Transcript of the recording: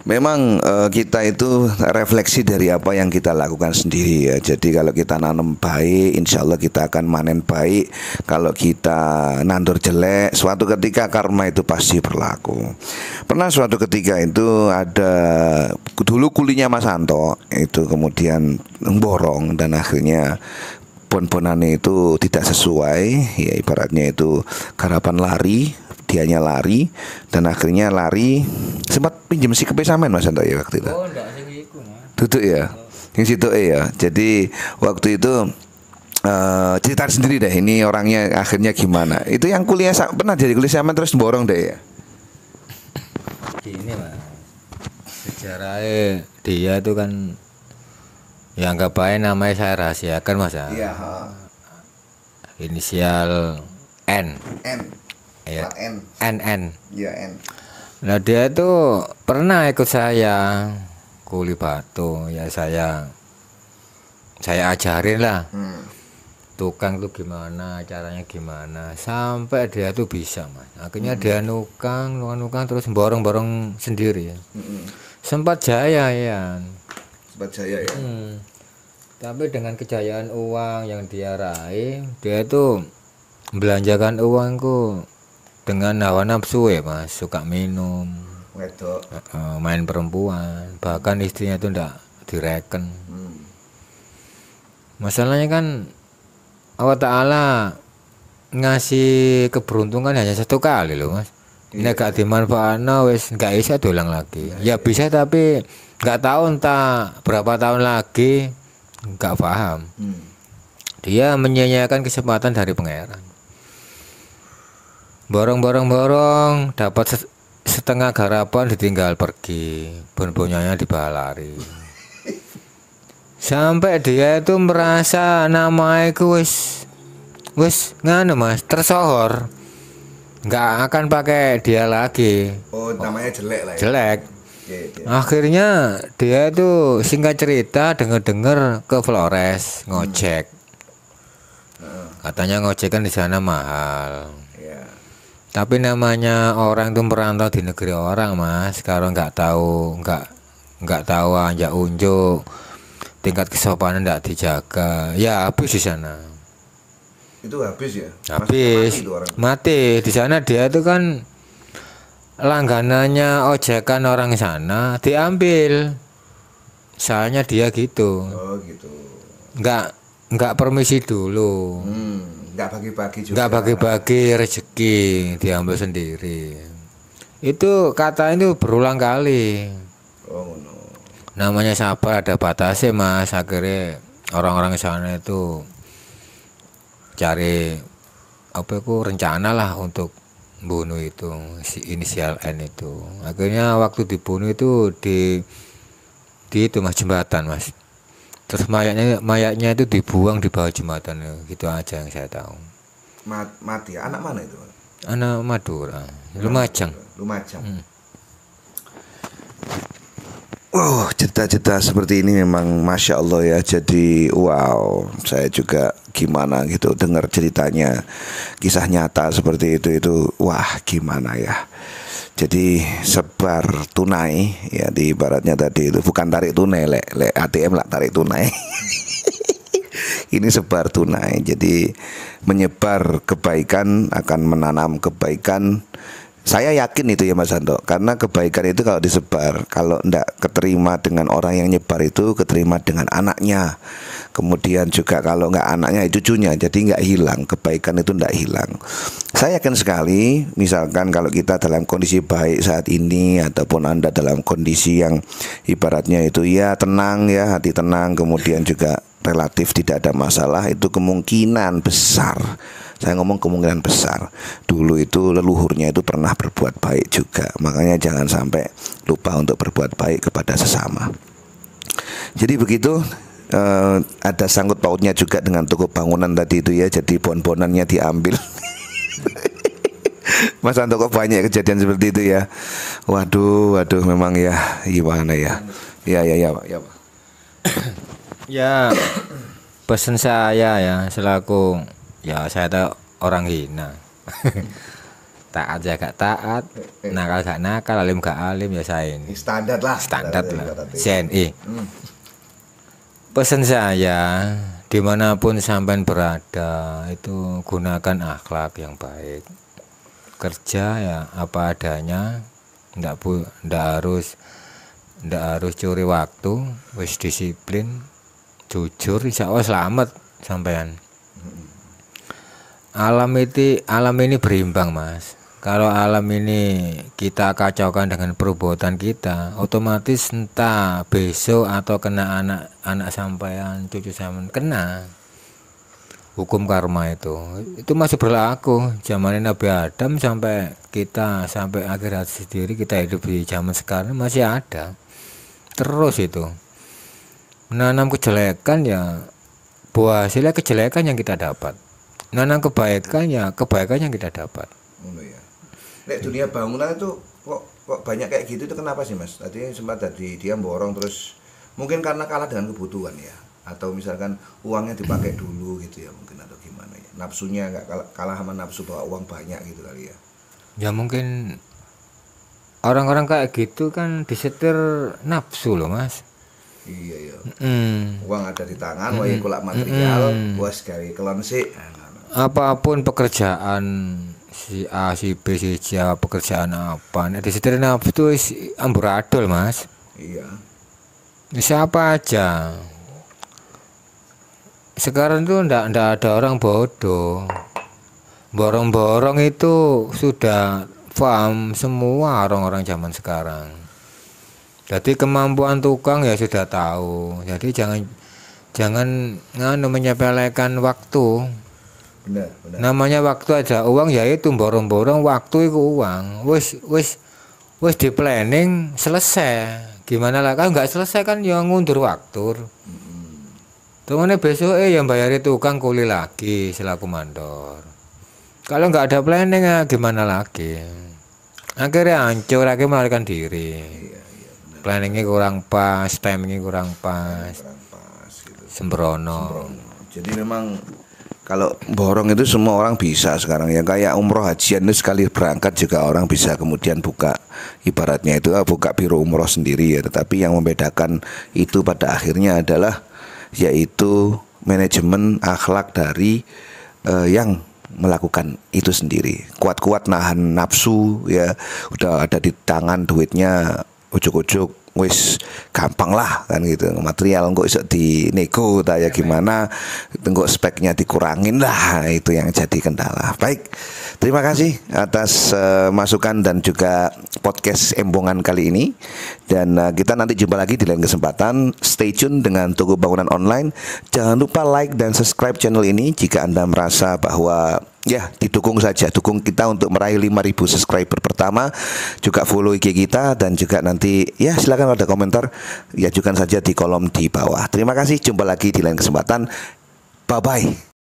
Memang kita itu refleksi dari apa yang kita lakukan sendiri ya. Jadi kalau kita nanam baik, insya Allah kita akan manen baik. Kalau kita nandur jelek, suatu ketika karma itu pasti berlaku. Pernah suatu ketika itu ada dulu kulinya Mas Anto itu kemudian borong dan akhirnya pon-ponannya itu tidak sesuai, ya ibaratnya itu garapan lari, dianya lari dan akhirnya lari sempat pinjam si kepe sampean Mas Anto ya waktu itu. Oh, ndak sing iku, Mas. Duduk ya. Yang situ ya. Jadi waktu itu cerita sendiri deh ini orangnya akhirnya gimana. Itu yang kuliah pernah jadi kuliah sampean terus borong deh ya. Gini, Mas. Sejarahnya dia itu kan yang nggak baik namanya saya rahasiakan, Mas ya. Iya, Inisial N. N. Ya. N. NN. Iya, N. Nah, dia itu pernah ikut saya kuli batu, ya saya ajarin lah. Tukang tuh gimana, caranya gimana, sampai dia tuh bisa, Mas. Akhirnya dia nukang terus borong-borong sendiri ya. Sempat jaya ya. Sempat jaya ya. Tapi dengan kejayaan uang yang dia raih, dia tuh belanjakan uangku dengan hawa nafsu ya, Mas. Suka minum, Wedok. main perempuan, bahkan istrinya tuh ndak direken. Masalahnya kan Allah Ta'ala ngasih keberuntungan hanya satu kali loh, Mas. Ini gak dimanfaatkan, wes gak bisa dolang lagi. Ya bisa tapi gak tahu entah berapa tahun lagi, gak paham. Dia menyia-nyiakan kesempatan dari pangeran. Borong dapat setengah garapan ditinggal pergi, bon-bonyanya dibawa lari. Sampai dia itu merasa namaiku wis nganu, Mas, tersohor. Nggak akan pakai dia lagi. Oh, namanya jelek lah ya. Jelek. Iya. Akhirnya dia itu singkat cerita dengar ke Flores ngojek. Katanya ngojek kan di sana mahal. Iya. Tapi namanya orang itu merantau di negeri orang, Mas. Kalau nggak tahu anjak unjuk, tingkat kesopanan tidak dijaga, ya habis di sana. Itu habis ya? Habis, mati di sana. Dia itu kan langganannya ojekan orang sana diambil, soalnya dia gitu. Oh gitu. Nggak permisi dulu, Nggak bagi-bagi juga. nggak bagi-bagi rezeki, diambil sendiri. Itu kata itu berulang kali. Oh no. Namanya sabar ada batasnya, Mas. Akhirnya orang-orang sana itu cari rencana lah untuk bunuh itu si inisial N itu. Akhirnya waktu dibunuh itu di itu, Mas, jembatan, Mas. Terus mayatnya itu dibuang di bawah jembatan, gitu aja yang saya tahu. Mati ya? Anak mana itu? Anak Madura, Lumajang. Wow, cerita-cerita seperti ini memang Masya Allah ya. Jadi wow, saya juga gimana gitu dengar ceritanya. Kisah nyata seperti itu wah gimana ya. Jadi sebar tunai ya, di ibaratnya tadi itu bukan tarik tunai, lek ATM lah tarik tunai. Ini sebar tunai. Jadi menyebar kebaikan akan menanam kebaikan. Saya yakin itu ya Mas Anto, karena kebaikan itu kalau disebar, kalau ndak keterima dengan orang yang nyebar itu, keterima dengan anaknya. Kemudian juga kalau nggak anaknya, cucunya, jadi nggak hilang, kebaikan itu ndak hilang. Saya yakin sekali, misalkan kalau kita dalam kondisi baik saat ini, ataupun Anda dalam kondisi yang ibaratnya itu ya tenang ya, hati tenang, kemudian juga relatif tidak ada masalah, itu kemungkinan besar, saya ngomong kemungkinan besar, dulu itu leluhurnya itu pernah berbuat baik juga. Makanya jangan sampai lupa untuk berbuat baik kepada sesama. Jadi begitu, ada sangkut pautnya juga dengan toko bangunan tadi itu ya. Jadi bon-bonannya diambil. Mas Anto, kok banyak kejadian seperti itu ya. Waduh memang ya gimana ya. Ya Pak. Ya, pesan saya ya selaku ya saya tahu orang hina. taat ya gak taat, nakal gak nakal, alim gak alim ya saya ini. Standar lah. Standar lah. CNI. Pesan saya, dimanapun sampean berada itu gunakan akhlak yang baik. Kerja ya apa adanya, ndak harus curi waktu, wis disiplin, jujur, insya Allah selamat sampean. Alam ini berimbang, Mas. Kalau alam ini kita kacaukan dengan perbuatan kita, otomatis entah besok atau kena anak sampean, cucu sampean kena hukum karma itu masih berlaku. Zaman Nabi Adam sampai kita sampai akhir hayat sendiri, kita hidup di zaman sekarang masih ada terus itu. Menanam kejelekan ya buah hasilnya kejelekan yang kita dapat. Menanam kebaikan ya kebaikan yang kita dapat. Nek dunia bangunan itu kok banyak kayak gitu, itu kenapa sih Mas? Tadi sempat tadi dia borong terus mungkin karena kalah dengan kebutuhan ya, atau misalkan uangnya dipakai dulu gitu ya mungkin, atau gimana ya, nafsunya nggak kalah sama nafsu bawa uang banyak gitu kali ya. Ya mungkin orang-orang kayak gitu kan disetir nafsu loh Mas. Iya. Uang ada di tangan, wae kulak material, bos gawe kelon sik. Apapun pekerjaan si A, si B, si C, pekerjaan apa, nek disetir nafsu itu amburadul Mas. Iya. Siapa aja. Sekarang tuh ndak ada orang bodoh. Borong-borong itu sudah paham semua orang-orang zaman sekarang. Jadi kemampuan tukang ya sudah tahu. Jadi jangan menyepelekan waktu. Benar. Namanya waktu aja uang, yaitu borong-borong waktu itu uang. Wis di planning selesai. Gimana lah, kalau nggak selesai kan ya ngundur waktu. Temennya besok yang bayari tukang kuli lagi selaku mandor. Kalau nggak ada planning ya gimana lagi? Akhirnya hancur lagi, melarikan diri. Iya, Planningnya kurang pas, timingnya kurang pas. Gitu. Sembrono. Jadi memang kalau borong itu semua orang bisa sekarang ya, kayak umroh hajian itu sekali berangkat juga orang bisa kemudian buka, ibaratnya itu buka biro umroh sendiri ya. Tetapi yang membedakan itu pada akhirnya adalah yaitu manajemen akhlak dari yang melakukan itu sendiri. Kuat-kuat nahan nafsu ya, udah ada di tangan duitnya, ujuk-ujuk wis gampang lah kan gitu. Material kok iso dinego ta ya gimana, kok speknya dikurangin lah, itu yang jadi kendala. Baik, terima kasih atas masukan dan juga podcast Embongan kali ini. Dan kita nanti jumpa lagi di lain kesempatan. Stay tune dengan Toko Bangunan Online. Jangan lupa like dan subscribe channel ini jika Anda merasa bahwa ya didukung saja, dukung kita untuk meraih 5.000 subscriber pertama. Juga follow IG kita, dan juga nanti ya silakan ada komentar, ya ajukan saja di kolom di bawah. Terima kasih, jumpa lagi di lain kesempatan. Bye bye.